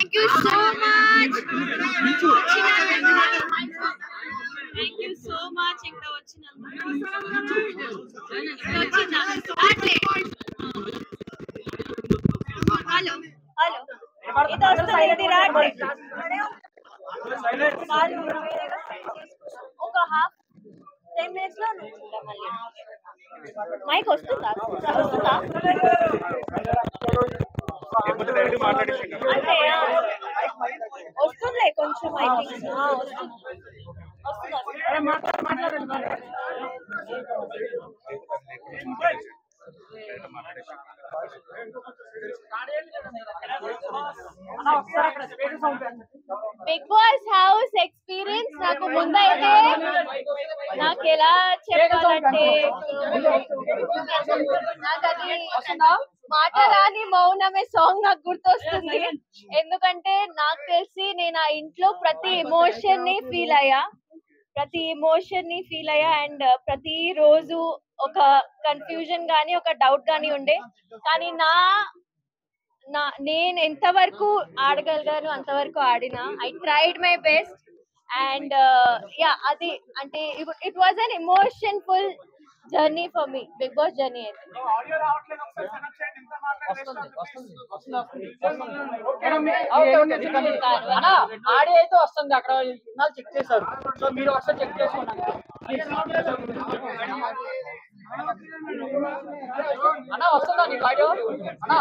Thank you so much. Thank you so much. ఇంకా hello hello ఇది వస్తుంది ఒక హాఫ్ 10 minutes లో మళ్ళీ మైక్ వస్తుందా అంటే వస్తుందిలే కొంచెం I think Bigg Boss house experience నాకు ముందైతే నాకు ఎలా చెప్పాలంటే నాకు అది మాటరాని మౌనమే సాంగ్ నాకు గుర్తొస్తుంది. ఎందుకంటే నాకు తెలిసి నేను ఆ ఇంట్లో ప్రతి ఎమోషన్ ని ఫీల్ అయ్యా అండ్ ప్రతి రోజు ఒక కన్ఫ్యూజన్ గానీ ఒక డౌట్ గానీ ఉండే. కానీ నేను ఎంతవరకు ఆడగలిగాను అంతవరకు ఆడినా. I tried my best and yeah అది అంటే it was an emotionful journey for me Bigg Boss journey అయితే. ఆడియో అయితే వస్తుంది అక్కడ చెక్ చేశారు. సో మీరు ఒకసారి చెక్ చేసుకోండి అన్న. వస్తుందా నీకు ఆడియో అన్నా?